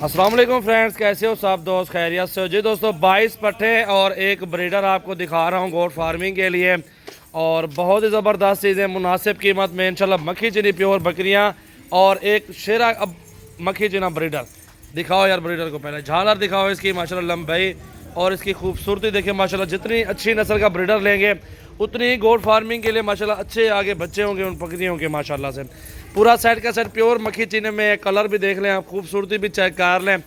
अस्सलाम वालेकुम फ्रेंड्स, कैसे हो सब दोस्त? खैरियत से हो जी दोस्तों। 22 पट्ठे और एक ब्रीडर आपको दिखा रहा हूँ गोट फार्मिंग के लिए, और बहुत ही ज़बरदस्त चीज़ें मुनासिब कीमत में इंशाल्लाह। मक्खी चीनी प्योर बकरियाँ और एक शेरा अब मक्खी चीना ब्रीडर। दिखाओ यार ब्रीडर को, पहले झालर दिखाओ इसकी माशाल्लाह लंबाई और इसकी खूबसूरती देखिए माशाल्लाह। जितनी अच्छी नस्ल का ब्रीडर लेंगे उतनी ही गोट फार्मिंग के लिए माशाल्लाह अच्छे आगे बच्चे होंगे उन बकरियों के माशाल्लाह से। पूरा सेट का सेट प्योर मक्खी चीने में, कलर भी देख लें आप, खूबसूरती भी चेक कर लें।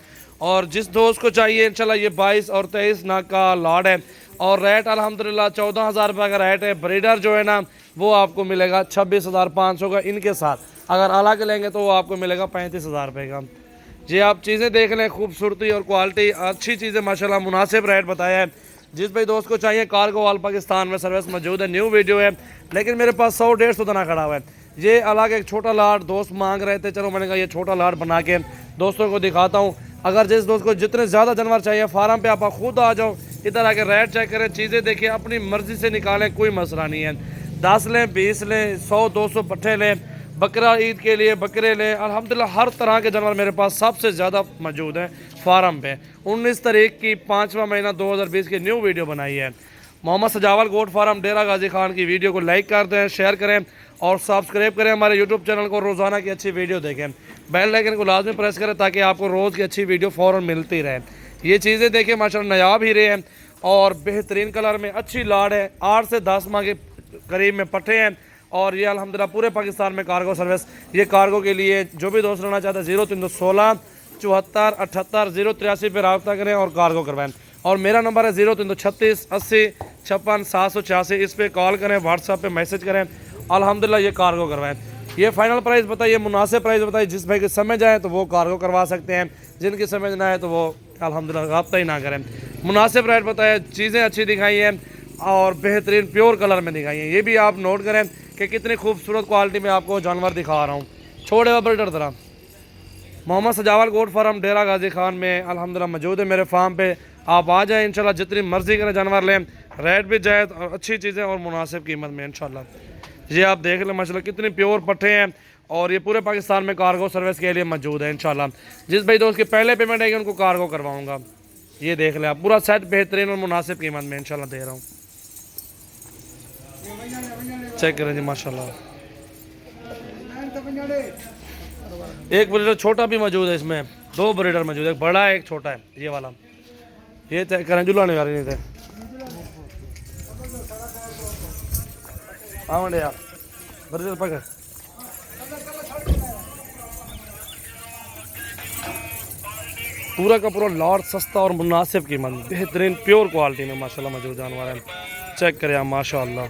और जिस दोस्त को चाहिए इंशाल्लाह ये 22 और 23 नाक का लाड है, और रेट अल्हम्दुलिल्लाह 14,000 रुपये का रेट है। ब्रीडर जो है ना वो आपको मिलेगा 26,500 का इनके साथ। अगर अलग लेंगे तो वो आपको मिलेगा 35,000 रुपये का। जी आप चीज़ें देख लें, खूबसूरती और क्वालिटी अच्छी चीज़ें माशाल्लाह, मुनासिब रेट बताया है। जिस भाई दोस्त को चाहिए कार्गो ऑल पाकिस्तान में सर्विस मौजूद है। न्यू वीडियो है लेकिन मेरे पास 100-150 दाना खड़ा हुआ है। ये अलग एक छोटा लाड दोस्त मांग रहे थे, चलो मैंने कहा ये छोटा लाड बना के दोस्तों को दिखाता हूँ। अगर जिस दोस्त को जितने ज़्यादा जानवर चाहिए फार्म पे आप खुद आ जाओ, इधर आके रेट चेक करें, चीज़ें देखिए, अपनी मर्ज़ी से निकालें, कोई मसला नहीं है। 10 लें, 20 लें, 100-200 पट्ठे लें, बकरा ईद के लिए बकरे लें, अल्हम्दुलिल्लाह हर तरह के जानवर मेरे पास सबसे ज़्यादा मौजूद हैं फार्म पे। 19 तारीख की 5वां महीना 2020 की न्यू वीडियो बनाई है। मोहम्मद सजावल गोट फार्म डेरा गाजी खान की वीडियो को लाइक कर दें, शेयर करें और सब्सक्राइब करें हमारे यूट्यूब चैनल को। रोज़ाना की अच्छी वीडियो देखें, बेल आइकन को लाजमी प्रेस करें ताकि आपको रोज़ की अच्छी वीडियो फ़ौरन मिलती रहे। ये चीज़ें देखें माशाल्लाह, नायाब हीरे हैं और बेहतरीन कलर में अच्छी लाड है। 8 से 10 माह के करीब में पट्टे हैं और ये अल्हम्दुलिल्लाह पूरे पाकिस्तान में कार्गो सर्विस। ये कार्गो के लिए जो भी दोस्त लेना चाहते हैं 0316 74 78 083 पर रब्ता करें और कार्गो करवाएं। और मेरा नंबर है 0336 80 56 786। इस पर कॉल करें, व्हाट्सएप पे मैसेज करें, अल्हम्दुलिल्लाह ये कार्गो करवाएं। ये फाइनल प्राइस बताइए, मुनासिब प्राइस बताइए। जिस भाई की समझ आए तो वो कार्गो करवा सकते हैं, जिनकी समझ ना आए तो वो अल्हम्दुलिल्लाह रब्ता ही ना करें। मुनासिब रेट बताए, चीज़ें अच्छी दिखाई हैं और बेहतरीन प्योर कलर में दिखाई हैं। ये भी आप नोट करें कि कितनी खूबसूरत क्वालिटी में आपको जानवर दिखा रहा हूँ। छोड़े हुआ ब्रीडर तरह मोहम्मद सजावल गोट फार्म डेरा गाजी खान में अल्हम्दुलिल्लाह मौजूद है मेरे फार्म पे। आप आ जाएं इंशाल्लाह, जितनी मर्जी करें जानवर लें, रेट भी जायज़ और अच्छी चीज़ें और मुनासिब कीमत में इंशाल्लाह। ये आप देख लें माशाल्लाह कितनी प्योर पट्टे हैं और ये पूरे पाकिस्तान में कार्गो सर्विस के लिए मौजूद है इंशाल्लाह। जिस भाई दोस्त की पहले पेमेंट आएगी उनको कार्गो करवाऊँगा। ये देख लें आप, पूरा सेट बेहतरीन और मुनासिब कीमत में इंशाल्लाह दे रहा हूँ। चेक करें जी माशाल्लाह। एक ब्रीडर छोटा भी मौजूद है, इसमें 2 ब्रीडर मौजूद है, एक बड़ा है एक छोटा है। ये वाला ये चेक करें, जुलाने वाले नहीं थे। हाँ यार ब्रीडर पकड़। पूरा का पूरा लॉट सस्ता और मुनासिब कीमत, बेहतरीन प्योर क्वालिटी में माशाल्लाह मौजूद जानवर है। चेक करें आप माशाल्लाह।